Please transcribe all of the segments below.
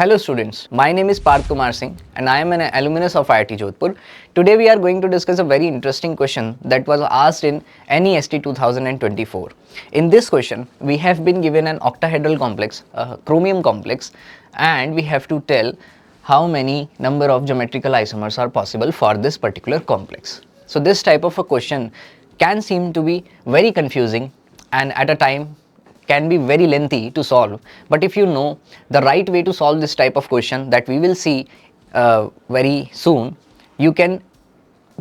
Hello students, my name is Parth Kumar Singh and I am an alumnus of IIT Jodhpur. Today we are going to discuss a very interesting question that was asked in NEST 2024. In this question, we have been given an octahedral complex, a chromium complex, and we have to tell how many number of geometrical isomers are possible for this particular complex. So this type of a question can seem to be very confusing and at a time can be very lengthy to solve, but if you know the right way to solve this type of question that we will see very soon, you can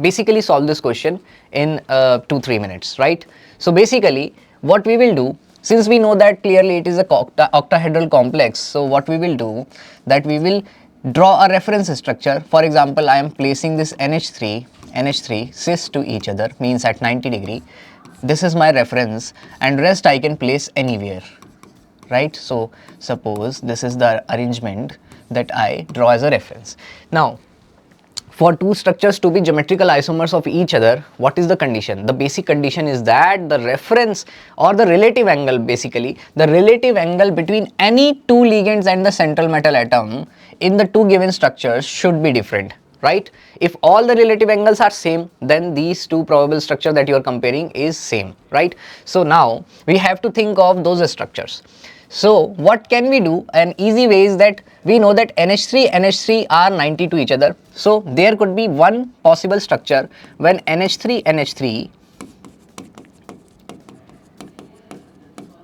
basically solve this question in 2-3 minutes, right? So basically what we will do, since we know that clearly it is a octahedral complex, so what we will do that we will draw a reference structure. For example, I am placing this NH3 cis to each other, means at 90 degree. This is my reference and rest I can place anywhere, right? So suppose this is the arrangement that I draw as a reference. Now for two structures to be geometrical isomers of each other, what is the condition? The basic condition is that the reference or the relative angle, basically the relative angle between any two ligands and the central metal atom in the two given structures should be different, right? If all the relative angles are same, then these two probable structure that you are comparing is same, right? So now we have to think of those structures. So what can we do? An easy way is that we know that NH3 are 90 to each other. So there could be one possible structure when NH3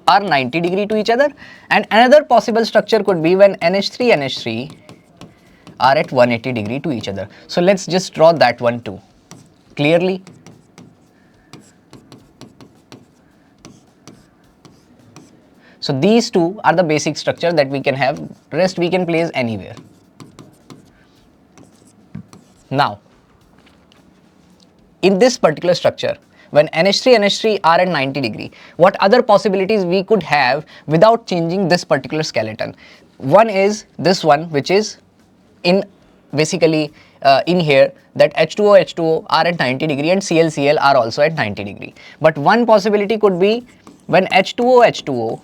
are 90 degree to each other, and another possible structure could be when NH3 are at 180 degree to each other. So let's just draw that one too clearly. So these two are the basic structure that we can have, rest we can place anywhere. Now in this particular structure, when NH3 are at 90 degree, what other possibilities we could have without changing this particular skeleton? One is this one, which is in basically in here, that H2O are at 90 degree and Cl are also at 90 degree. But one possibility could be when H2O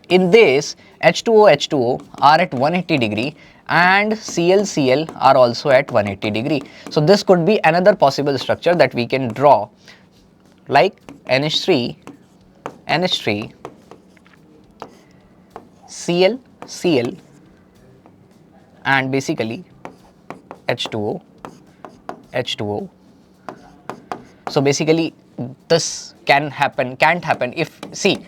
in this H2O are at 180 degree and Cl are also at 180 degree. So this could be another possible structure that we can draw, like NH3 Cl and basically H2O. So basically this can't happen if, see,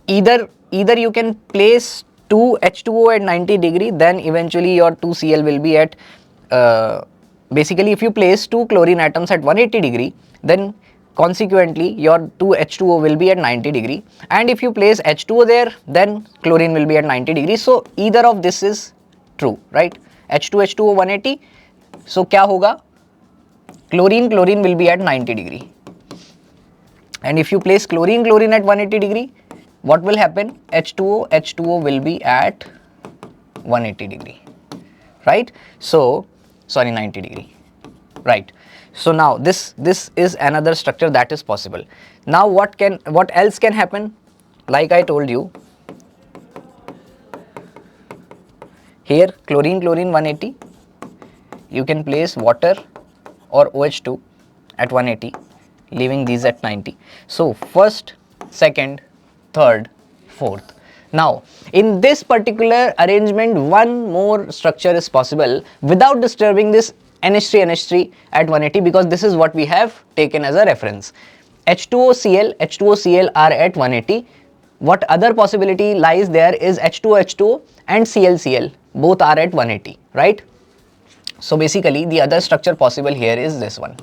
either you can place two H2O at 90 degree, then eventually your 2Cl will be at basically if you place two chlorine atoms at 180 degree, then consequently your 2H2O will be at 90 degree, and if you place H2O there, then chlorine will be at 90 degree. So either of this is true, right? H2O 180, so kya hoga? Chlorine will be at 90 degree, and if you place chlorine at 180 degree, what will happen? H2O will be at 180 degree, right? So sorry, 90 degree, right? So now this is another structure that is possible. Now what else can happen? Like I told you, here chlorine 180, you can place water or OH2 at 180, leaving these at 90. So first, second, third, fourth. Now in this particular arrangement, one more structure is possible without disturbing this NH3 at 180, because this is what we have taken as a reference. H2OCl are at 180. What other possibility lies there is H2O and Cl, both are at 180, right? So basically the other structure possible here is this one.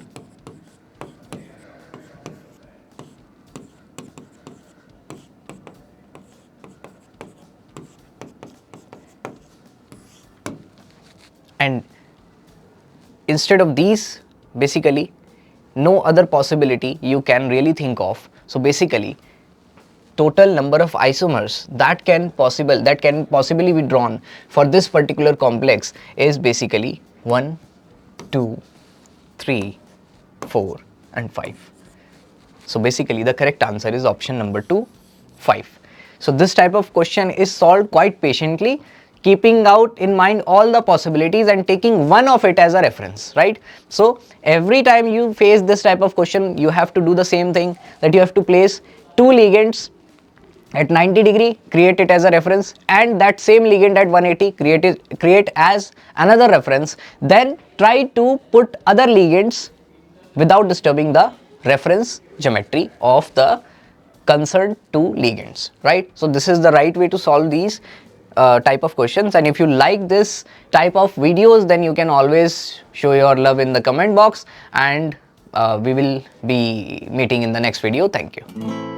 And instead of these, basically no other possibility you can really think of. So basically total number of isomers that can possibly be drawn for this particular complex is basically 1, 2, 3, 4 and 5. So basically the correct answer is option number 2, 5. So this type of question is solved quite patiently. keeping out in mind all the possibilities and taking one of it as a reference, right? So every time you face this type of question, you have to do the same thing, that you have to place two ligands at 90°, create it as a reference, and that same ligand at 180 create as another reference. Then try to put other ligands without disturbing the reference geometry of the concerned two ligands, right? So this is the right way to solve these type of questions. And if you like this type of videos, then you can always show your love in the comment box, and we will be meeting in the next video. Thank you.